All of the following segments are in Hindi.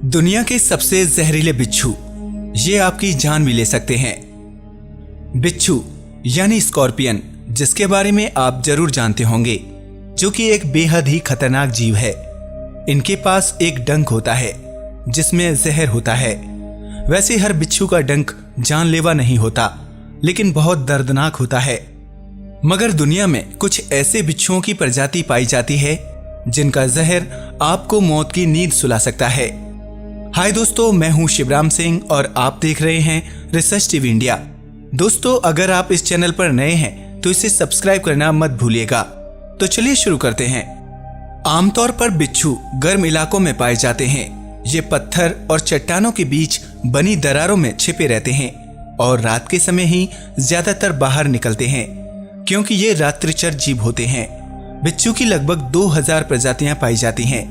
दुनिया के सबसे जहरीले बिच्छू, ये आपकी जान भी ले सकते हैं। बिच्छू यानी स्कॉर्पियन, जिसके बारे में आप जरूर जानते होंगे, जो कि एक बेहद ही खतरनाक जीव है। इनके पास एक डंक होता है जिसमें जहर होता है। वैसे हर बिच्छू का डंक जानलेवा नहीं होता, लेकिन बहुत दर्दनाक होता है। मगर दुनिया में कुछ ऐसे बिच्छुओं की प्रजाति पाई जाती है जिनका जहर आपको मौत की नींद सुला सकता है। हाय दोस्तों, मैं हूं शिवराम सिंह और आप देख रहे हैं रिसर्च टीवी इंडिया। दोस्तों, अगर आप इस चैनल पर नए हैं तो इसे सब्सक्राइब करना मत भूलिएगा। तो चलिए शुरू करते हैं। आमतौर पर बिच्छू गर्म इलाकों में पाए जाते हैं। ये पत्थर और चट्टानों के बीच बनी दरारों में छिपे रहते हैं और रात के समय ही ज्यादातर बाहर निकलते हैं, क्योंकि ये रात्रिचर जीव होते हैं। बिच्छू की लगभग 2000 प्रजातियां पाई जाती हैं,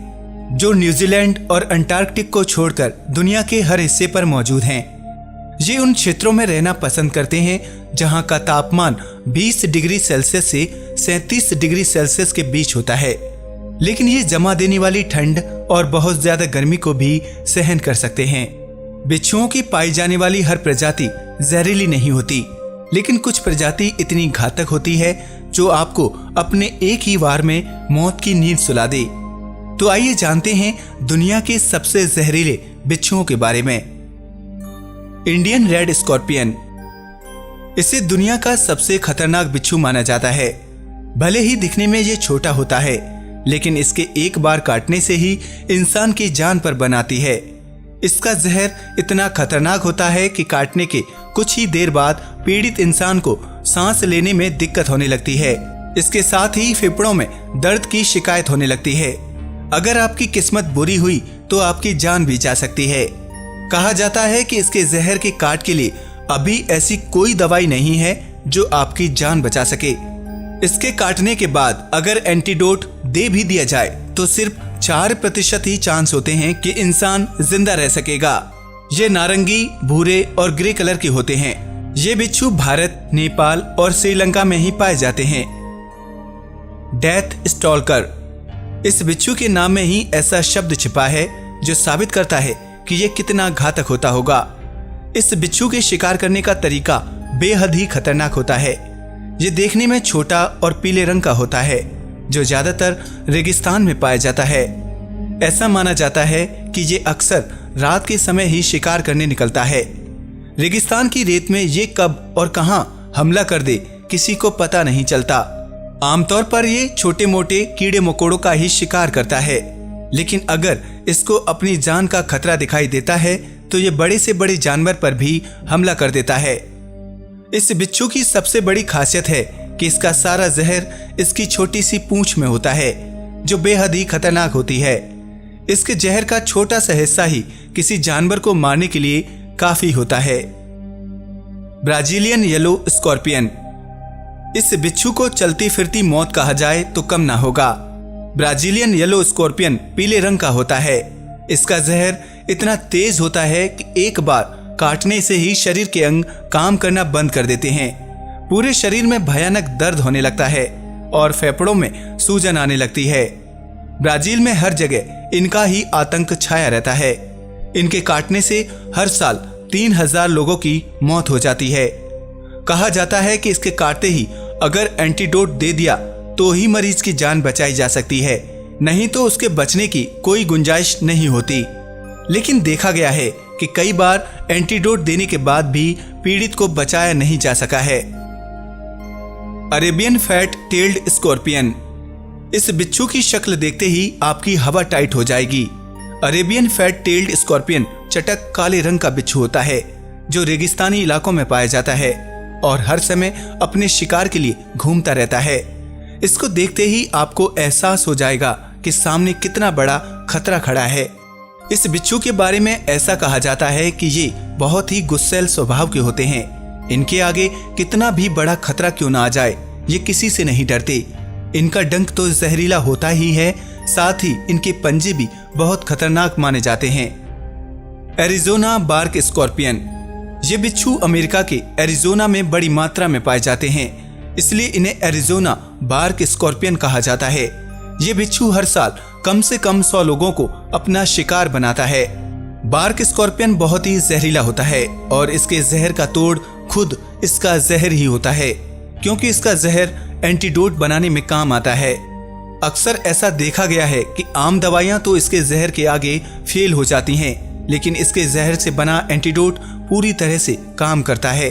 जो न्यूजीलैंड और अंटार्कटिक को छोड़कर दुनिया के हर हिस्से पर मौजूद हैं। ये उन क्षेत्रों में रहना पसंद करते हैं जहां का तापमान 20 डिग्री सेल्सियस से 37 डिग्री सेल्सियस के बीच होता है, लेकिन ये जमा देने वाली ठंड और बहुत ज्यादा गर्मी को भी सहन कर सकते हैं। बिच्छुओं की पाई जाने वाली हर प्रजाति जहरीली नहीं होती, लेकिन कुछ प्रजाति इतनी घातक होती है जो आपको अपने एक ही वार में मौत की नींद सुला दे। तो आइए जानते हैं दुनिया के सबसे जहरीले बिच्छुओं के बारे में। इंडियन रेड स्कॉर्पियन, इसे दुनिया का सबसे खतरनाक बिच्छू माना जाता है। भले ही दिखने में ये छोटा होता है, लेकिन इसके एक बार काटने से ही इंसान की जान पर बन आती है। इसका जहर इतना खतरनाक होता है कि काटने के कुछ ही देर बाद पीड़ित इंसान को सांस लेने में दिक्कत होने लगती है। इसके साथ ही फेफड़ों में दर्द की शिकायत होने लगती है। अगर आपकी किस्मत बुरी हुई तो आपकी जान भी जा सकती है। कहा जाता है कि इसके जहर के काट के लिए अभी ऐसी कोई दवाई नहीं है जो आपकी जान बचा सके। इसके काटने के बाद अगर एंटीडोट दे भी दिया जाए तो सिर्फ 4% ही चांस होते हैं कि इंसान जिंदा रह सकेगा। ये नारंगी, भूरे और ग्रे कलर के होते हैं। ये बिच्छू भारत, नेपाल और श्रीलंका में ही पाए जाते हैं। डेथ स्टॉल्कर, इस बिच्छू के नाम में ही ऐसा शब्द छिपा है जो साबित करता है कि ये कितना घातक होता होगा। इस बिच्छू के शिकार करने का तरीका बेहद ही खतरनाक होता है। ये देखने में छोटा और पीले रंग का होता है, जो ज्यादातर रेगिस्तान में पाया जाता है। ऐसा माना जाता है कि ये अक्सर रात के समय ही शिकार करने निकलता है। रेगिस्तान की रेत में ये कब और कहां हमला कर दे किसी को पता नहीं चलता। आमतौर पर ये छोटे मोटे कीड़े मकोड़ों का ही शिकार करता है, लेकिन अगर इसको अपनी जान का खतरा दिखाई देता है तो ये बड़े से बड़े जानवर पर भी हमला कर देता है। इस बिच्छू की सबसे बड़ी खासियत है कि इसका सारा जहर इसकी छोटी सी पूंछ में होता है, जो बेहद ही खतरनाक होती है। इसके जहर का छोटा सा हिस्सा ही किसी जानवर को मारने के लिए काफी होता है। ब्राजीलियन येलो स्कॉर्पियन, इस बिच्छू को चलती फिरती मौत कहा जाए तो कम ना होगा। ब्राजीलियन येलो स्कॉर्पियन पीले रंग का होता है। इसका जहर इतना तेज होता है कि एक बार काटने से ही शरीर के अंग काम करना बंद कर देते हैं। पूरे शरीर में भयानक दर्द होने लगता है और फेफड़ों में सूजन आने लगती है। ब्राजील में हर जगह इनका ही आतंक छाया रहता है। इनके काटने से हर साल 3000 लोगों की मौत हो जाती है। कहा जाता है कि इसके काटते ही अगर एंटीडोट दे दिया तो ही मरीज की जान बचाई जा सकती है, नहीं तो उसके बचने की कोई गुंजाइश नहीं होती। लेकिन देखा गया है कि कई बार एंटीडोट देने के बाद भी पीड़ित को बचाया नहीं जा सका है। अरेबियन फैट टेल्ड स्कॉर्पियन, इस बिच्छू की शक्ल देखते ही आपकी हवा टाइट हो जाएगी। अरेबियन फैट टेल्ड स्कॉर्पियन चटक काले रंग का बिच्छू होता है, जो रेगिस्तानी इलाकों में पाया जाता है और हर समय अपने शिकार के लिए घूमता रहता है। इसको देखते ही आपको एहसास हो जाएगा कि सामने कितना बड़ा खतरा खड़ा है। इस बिच्छू के बारे में ऐसा कहा जाता है कि ये बहुत ही गुस्सैल स्वभाव के होते हैं। इनके आगे कितना भी बड़ा खतरा क्यों ना आ जाए, ये किसी से नहीं डरते। इनका डंक तो जहरीला होता ही है, साथ ही इनके पंजे भी बहुत खतरनाक माने जाते हैं। एरिजोना बार्क स्कॉर्पियन, ये बिच्छू अमेरिका के एरिजोना में बड़ी मात्रा में पाए जाते हैं, इसलिए इन्हें एरिजोना बार्क स्कॉर्पियन कहा जाता है। ये बिच्छू हर साल कम से कम 100 लोगों को अपना शिकार बनाता है। बार्क स्कॉर्पियन बहुत ही जहरीला होता है और इसके जहर का तोड़ खुद इसका जहर ही होता है, क्योंकि इसका जहर एंटीडोट बनाने में काम आता है। अक्सर ऐसा देखा गया है कि आम दवाइयां तो इसके जहर के आगे फेल हो जाती हैं, लेकिन इसके जहर से बना एंटीडोट पूरी तरह से काम करता है।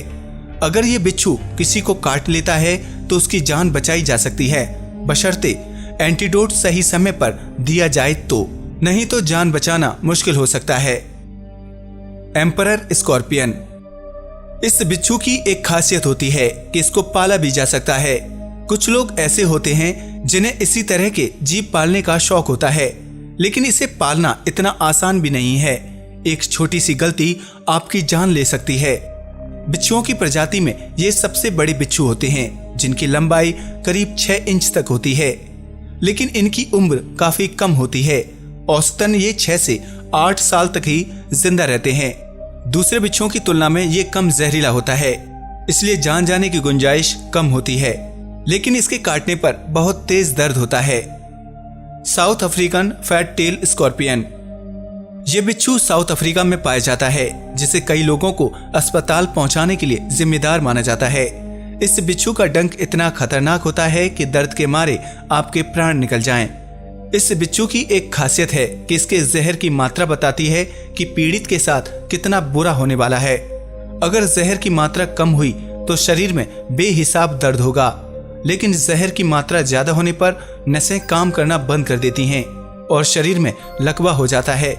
अगर ये बिच्छू किसी को काट लेता है तो उसकी जान बचाई जा सकती है, बशर्ते एंटीडोट सही समय पर दिया जाए तो, नहीं तो जान बचाना मुश्किल हो सकता है। Emperor scorpion. इस बिच्छू की एक खासियत होती है कि इसको पाला भी जा सकता है। कुछ लोग ऐसे होते हैं जिन्हें इसी तरह के जीव पालने का शौक होता है, लेकिन इसे पालना इतना आसान भी नहीं है। एक छोटी सी गलती आपकी जान ले सकती है। बिच्छुओं की प्रजाति में ये सबसे बड़े बिच्छू होते हैं, जिनकी लंबाई करीब 6 इंच तक होती है, लेकिन इनकी उम्र काफी कम होती है। औसतन ये 6 से 8 साल तक ही जिंदा रहते हैं। दूसरे बिच्छुओं की तुलना में ये कम जहरीला होता है, इसलिए जान जाने की गुंजाइश कम होती है, लेकिन इसके काटने पर बहुत तेज दर्द होता है। South African fat tail scorpion. ये बिच्छू साउथ अफ्रीका में पाया जाता है, जिसे कई लोगों को अस्पताल पहुंचाने के लिए जिम्मेदार माना जाता है। इस बिच्छू का डंक इतना खतरनाक होता है कि दर्द के मारे आपके प्राण निकल जाएं। इस बिच्छू की एक खासियत है कि इसके जहर की मात्रा बताती है कि पीड़ित के साथ कितना बुरा होने वाला है। अगर जहर की मात्रा कम हुई तो शरीर में बेहिसाब दर्द होगा, लेकिन जहर की मात्रा ज्यादा होने पर नसें काम करना बंद कर देती हैं और शरीर में लकवा हो जाता है।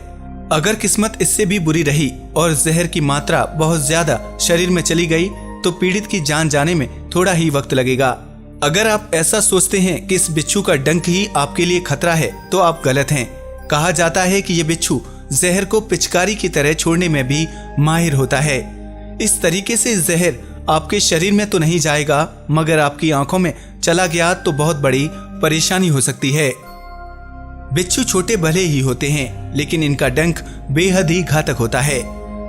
अगर किस्मत इससे भी बुरी रही और जहर की मात्रा बहुत ज्यादा शरीर में चली गई तो पीड़ित की जान जाने में थोड़ा ही वक्त लगेगा। अगर आप ऐसा सोचते हैं कि इस बिच्छू का डंक ही आपके लिए खतरा है तो आप गलत हैं। कहा जाता है कि ये बिच्छू जहर को पिचकारी की तरह छोड़ने में भी माहिर होता है। इस तरीके से जहर आपके शरीर में तो नहीं जाएगा, मगर आपकी आंखों में चला गया तो बहुत बड़ी परेशानी हो सकती है। बिच्छू छोटे भले ही होते हैं, लेकिन इनका डंक बेहद ही घातक होता है,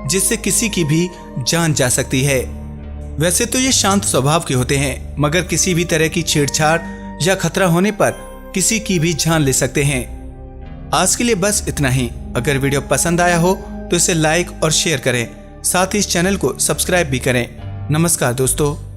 जिससे किसी की भी जान जा सकती है। वैसे तो ये शांत स्वभाव के होते हैं, मगर किसी भी तरह की छेड़छाड़ या खतरा होने पर किसी की भी जान ले सकते हैं। आज के लिए बस इतना ही। अगर वीडियो पसंद आया हो तो इसे लाइक और शेयर करें, साथ ही इस चैनल को सब्सक्राइब भी करें। नमस्कार दोस्तों।